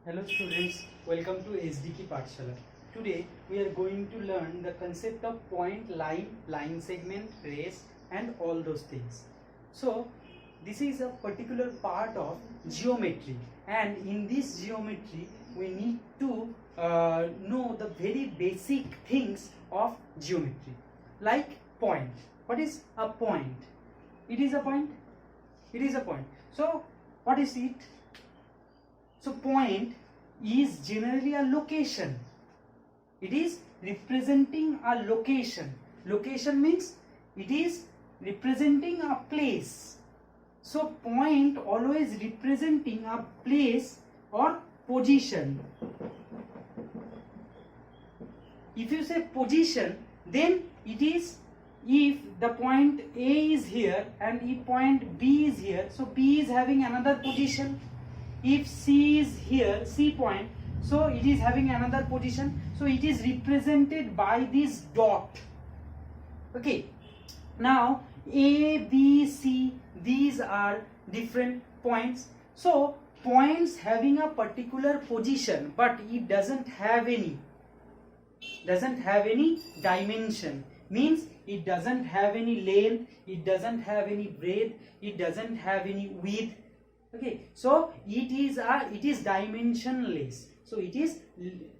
Hello students, welcome to SDK Pathshala. Today we are going to learn the concept of point, line segment, trace and all those things. So this is a particular part of geometry, and in this geometry we need to know the very basic things of geometry, like point. What is a point? It is a point. It is a point. So what is it? So point is generally a location. It is representing a location. Location means it is representing a place. So point always representing a place or position. If you say position, then it is if the point A is here and if point B is here, so B is having another position. If C is here, C point, so it is having another position. So it is represented by this dot. Okay. Now A, B, C, these are different points. So points having a particular position, but it doesn't have any dimension. Means it doesn't have any length, it doesn't have any breadth, it doesn't have any width. Okay, so it is dimensionless. So it is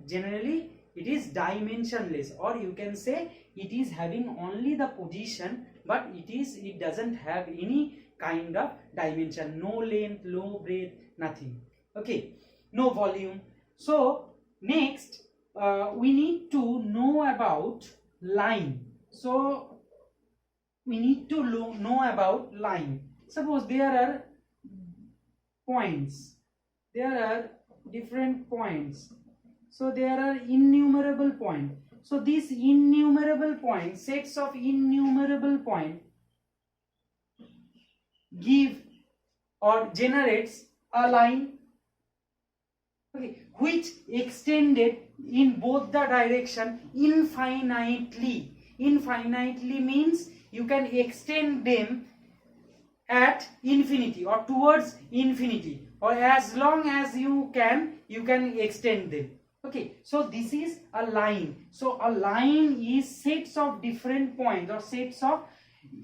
generally dimensionless, or you can say it is having only the position, but it doesn't have any kind of dimension, no length, no breadth, nothing. Okay, no volume. So next we need to know about line. So we need to know about line. Suppose there are points, there are different points, so there are innumerable points. So these innumerable points, sets of innumerable points, give or generates a line, okay, which extended in both the direction infinitely. Infinitely means you can extend them at infinity or towards infinity, or as long as you can extend them. Okay, so this is a line. So a line is sets of different points or sets of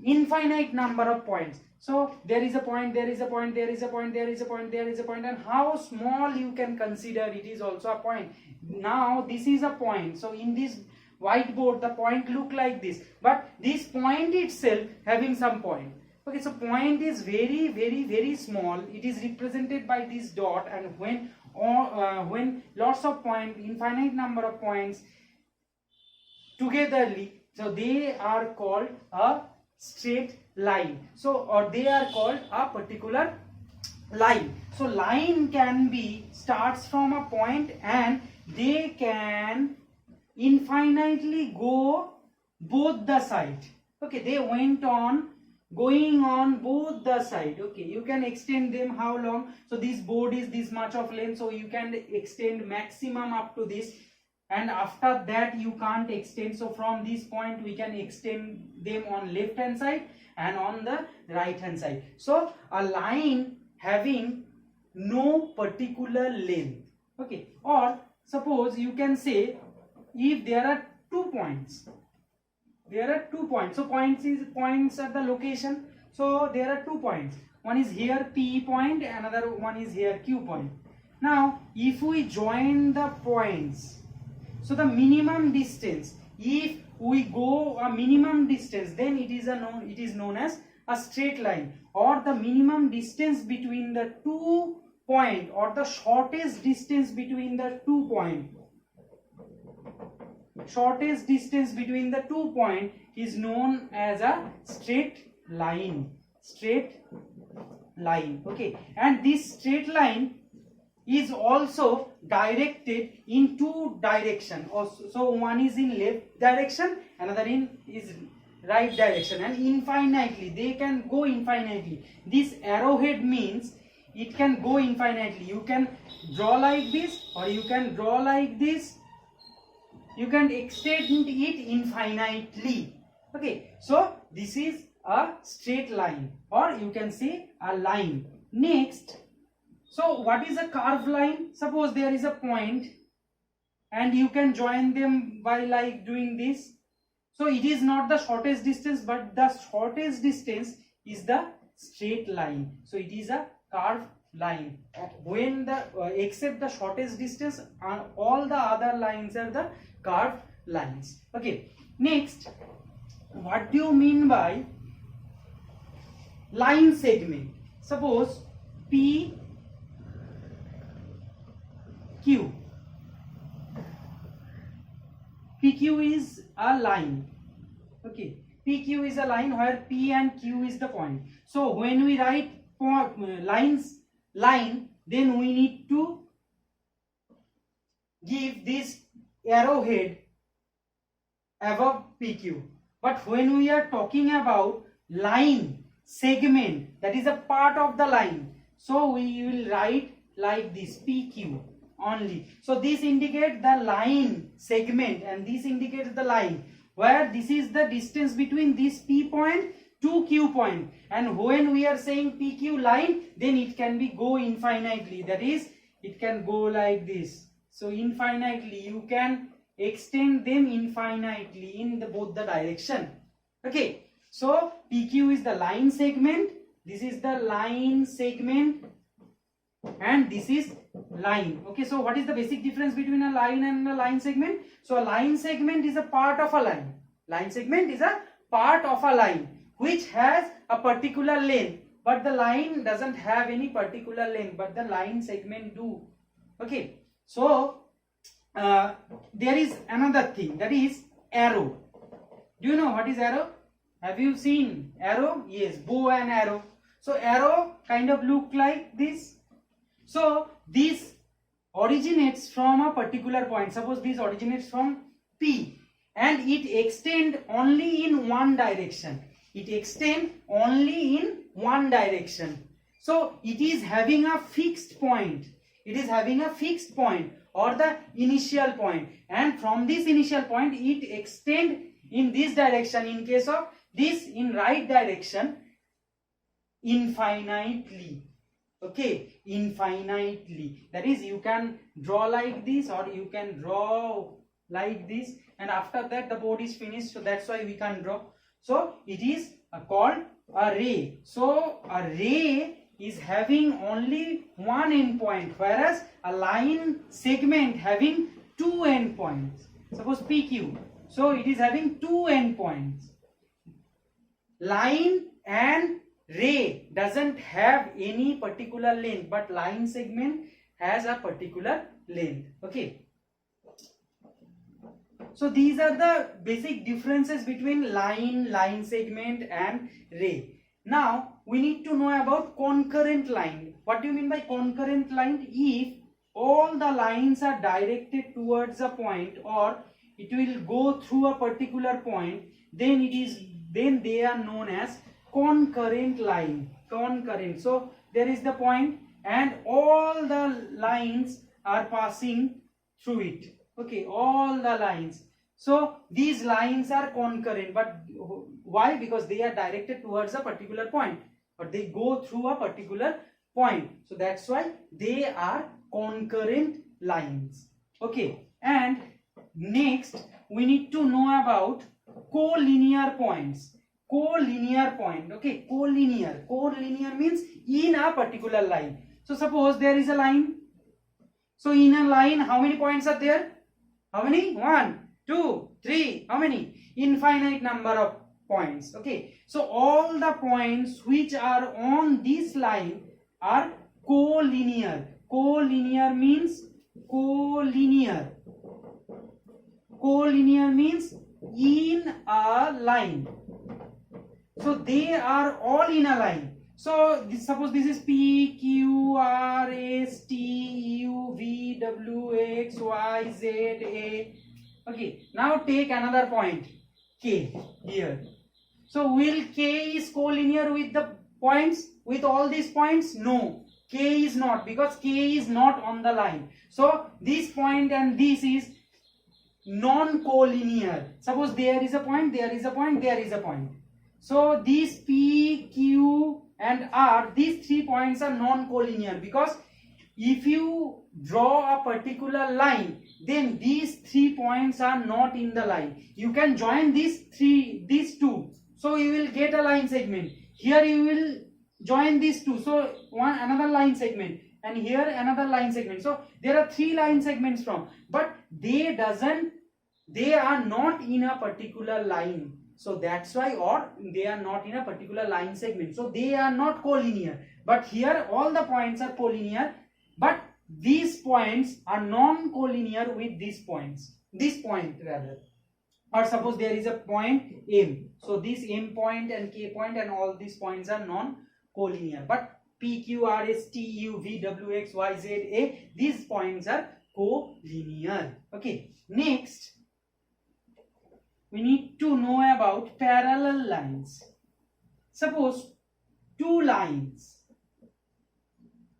infinite number of points. So there is a point, there is a point, there is a point, there is a point, there is a point, and how small you can consider it is also a point. Now this is a point. So in this whiteboard the point look like this, but this point itself having some point. Okay, so point is very small. It is represented by this dot, and when lots of points, infinite number of points togetherly, so they are called a straight line. So or they are called a particular line. So line can be starts from a point and they can infinitely go both the side. Okay, they went on going on both the side. Okay, you can extend them how long? So this board is this much of length, so you can extend maximum up to this, and after that you can't extend. So from this point we can extend them on left hand side and on the right hand side. So a line having no particular length. Okay, or suppose you can say if there are 2 points, there are 2 points. So points at the location. So there are 2 points. One is here P point, another one is here Q point. Now if we join the points, so the minimum distance, if we go a minimum distance, then it is known as a straight line, or the minimum distance between the 2 points, or the shortest distance between the 2 points. Shortest distance between the 2 points is known as a straight line. Straight line. Okay, and this straight line is also directed in 2 directions. So one is in left direction, another is right direction, and infinitely they can go infinitely. This arrowhead means it can go infinitely. You can draw like this, or you can draw like this. You can extend it infinitely. Okay, so this is a straight line, or you can say a line. Next, So what is a curved line? Suppose there is a point and you can join them by like doing this. So it is not the shortest distance, but the shortest distance is the straight line. So it is a curved line. When the except the shortest distance, all the other lines are the curved lines. Okay. Next, what do you mean by line segment? Suppose PQ. PQ is a line. Okay, PQ is a line where P and Q is the point. So when we write line, then we need to give this arrowhead above PQ. But when we are talking about line segment, that is a part of the line, so we will write like this, PQ only. So this indicates the line segment and this indicates the line, where this is the distance between this P point to Q point. And when we are saying PQ line, then it can be go infinitely, that is it can go like this. So infinitely, you can extend them infinitely in both the direction. Okay, so PQ is the line segment, this is the line segment, and this is line. Okay, so what is the basic difference between a line and a line segment? So a line segment is a part of a line. Line segment is a part of a line which has a particular length, but the line doesn't have any particular length, but the line segment do. Okay, so there is another thing, that is arrow. Do you know what is arrow? Have you seen arrow? Yes, bow and arrow. So arrow kind of look like this. So this originates from a particular point. Suppose this originates from P and it extends only in one direction. It extends only in one direction. So it is having a fixed point. It is having a fixed point or the initial point, and from this initial point it extends in this direction. In case of this, in right direction, infinitely. Okay, infinitely. That is, you can draw like this or you can draw like this, and after that the board is finished. So that's why we can draw. So it is called a ray. So a ray is having only one endpoint, whereas a line segment having two endpoints. Suppose PQ. So it is having two endpoints. Line and ray doesn't have any particular length, but line segment has a particular length. Okay. So these are the basic differences between line segment and ray. Now we need to know about concurrent line. What do you mean by concurrent line? If all the lines are directed towards a point, or it will go through a particular point, then they are known as concurrent line. Concurrent. So there is the point and all the lines are passing through it. Okay, all the lines. So these lines are concurrent, but why? Because they are directed towards a particular point, or they go through a particular point. So that's why they are concurrent lines. Okay, and next we need to know about collinear points. Collinear point. Okay, collinear. Collinear means in a particular line. So suppose there is a line. So in a line, how many points are there? How many? 1, 2, 3. How many? Infinite number of points. Okay, so all the points which are on this line are collinear. Collinear means collinear. Collinear means in a line. So they are all in a line. So suppose this is P, Q, R, S, T, U, V, W, X, Y, Z, A. Okay, now take another point, K, here. So will K is collinear with the points, with all these points? No, K is not, because K is not on the line. So this point and this is non-collinear. Suppose there is a point, there is a point, there is a point. So these P, Q and R, these 3 points are non-collinear because if you draw a particular line, then these 3 points are not in the line. You can join these two, so you will get a line segment. Here you will join these two, so another line segment, and here another line segment. So there are 3 line segments from, but they are not in a particular line. So that's why, or they are not in a particular line segment, so they are not collinear. But here all the points are collinear, but these points are non-collinear with these points, this point rather. Or suppose there is a point M, so this M point and K point and all these points are non-collinear, but P, Q, R, S, T, U, V, W, X, Y, Z, A, these points are collinear. Okay, next we need to know about parallel lines. Suppose 2 lines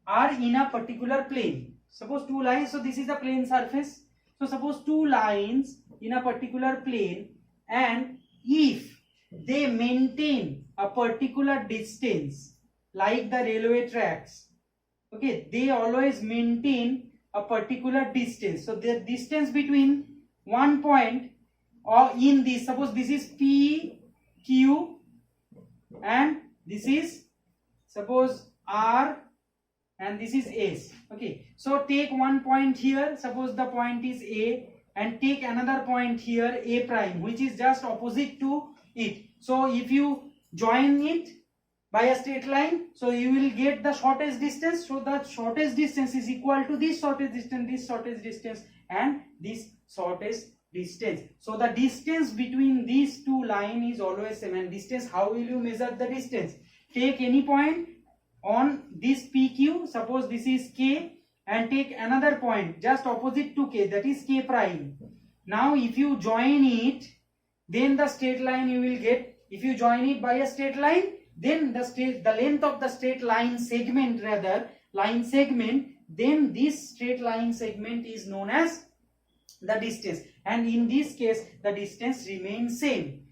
are in a particular plane. Suppose 2 lines, so this is a plane surface. So suppose 2 lines in a particular plane, and if they maintain a particular distance, like the railway tracks, okay, they always maintain a particular distance. So the distance between one point or in this, suppose this is P, Q, and this is suppose R, and this is S. Okay, so take one point here, suppose the point is A, and take another point here, A prime, which is just opposite to it. So if you join it by a straight line, so you will get the shortest distance. So the shortest distance is equal to this shortest distance, and this shortest distance. So the distance between these 2 lines is always same. And distance, how will you measure the distance? Take any point on this PQ, suppose this is K, and take another point just opposite to K, that is K prime. Now if you join it, then the straight line you will get. If you join it by a straight line, then the length of the straight line segment, then this straight line segment is known as the distance, and in this case the distance remains same,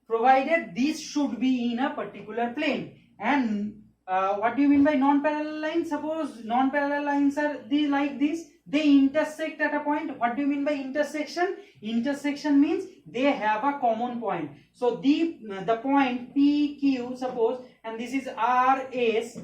provided this should be in a particular plane. And what do you mean by non-parallel lines? Suppose non-parallel lines are like this, they intersect at a point. What do you mean by intersection? Intersection means they have a common point. So the point PQ, suppose, and this is RS.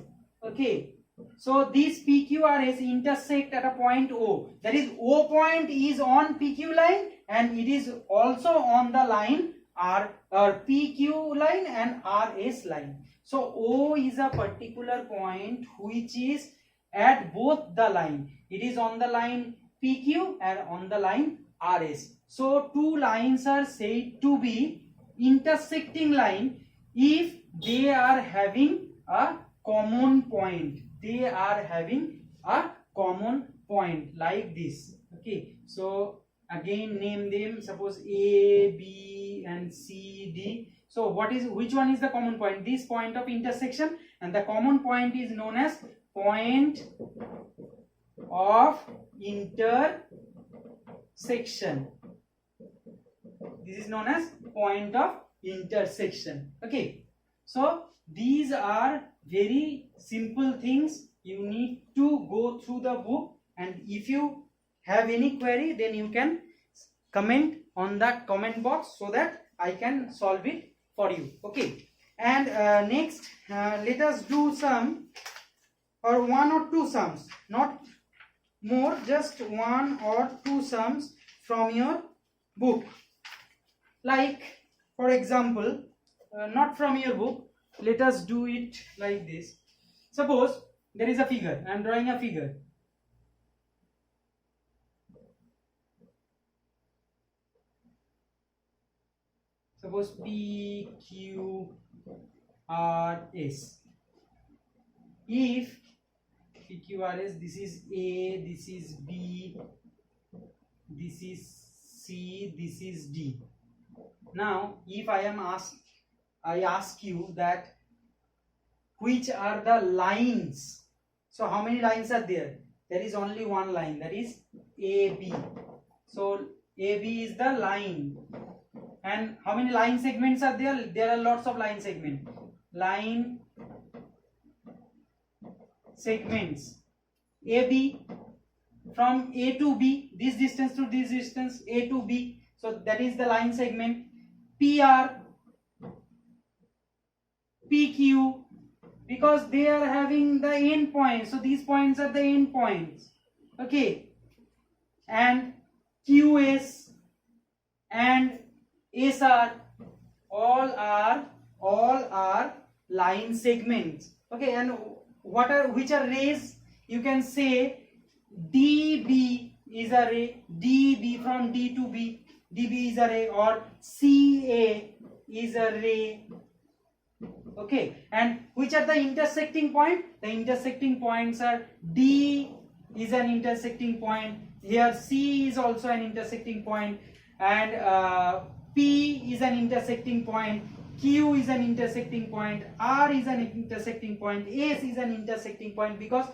Okay, so this PQRS intersect at a point O. That is, O point is on PQ line, and it is also on the line PQ line and RS line. So O is a particular point which is at both the line. It is on the line PQ and on the line RS. So 2 lines are said to be intersecting line if they are having a common point. They are having a common point like this. Okay, so again name them. Suppose A, B, and C, D. So which one is the common point? This point of intersection, and the common point is known as point of intersection. This is known as point of intersection. Okay, so these are very simple things. You need to go through the book, and if you have any query, then you can comment on the comment box so that I can solve it for you. Okay, and next let us do some or 1 or 2 sums, not more, just 1 or 2 sums from your book. Like for example, not from your book, let us do it like this. Suppose there is a figure, I am drawing a figure. Suppose P, Q, R, S. If P, Q, R, S, this is A, this is B, this is C, this is D. Now, if I ask you that which are the lines. So how many lines are there? There is only one line, that is AB. So AB is the line. And how many line segments are there? There are lots of line segments. Line segments. AB, from A to B, this distance to this distance, A to B, so that is the line segment. PR, PQ, because they are having the end points, so these points are the end points, okay. And QS and SR, all are line segments, okay. And which are rays? You can say DB is a ray, DB from D to B, DB is a ray, or CA is a ray, okay. And which are the intersecting point? The intersecting points are D is an intersecting point, here C is also an intersecting point, and P is an intersecting point, Q is an intersecting point, R is an intersecting point, S is an intersecting point, because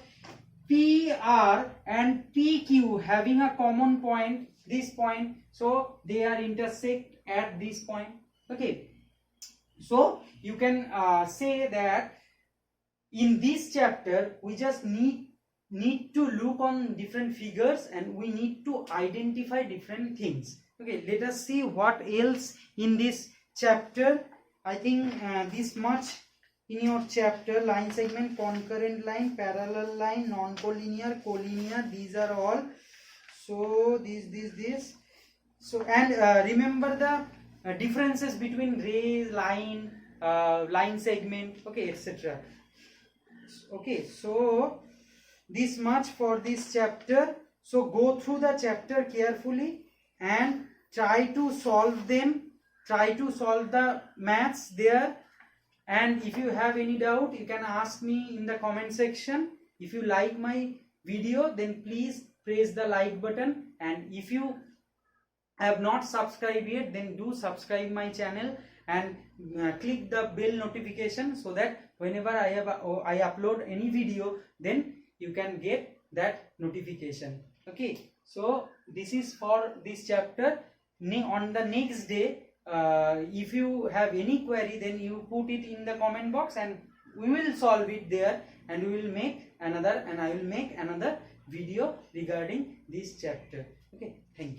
PR and PQ having a common point, this point, so they are intersect at this point, okay. So you can say that in this chapter we just need to look on different figures and we need to identify different things, okay. Let us see what else in this chapter. I think this much in your chapter: line segment, concurrent line, parallel line, non-collinear, collinear, these are all. So this so, and remember the differences between ray, line, line segment, okay, etc. Okay, so this much for this chapter. So go through the chapter carefully and try to solve them, try to solve the maths there. And if you have any doubt, you can ask me in the comment section. If you like my video, then please press the like button, and if you have not subscribed yet, then do subscribe my channel and click the bell notification, so that whenever I upload any video, then you can get that notification, okay. So this is for this chapter. On the next day, if you have any query, then you put it in the comment box and we will solve it there, and we will make another, and I will make another video regarding this chapter, okay. Thank you.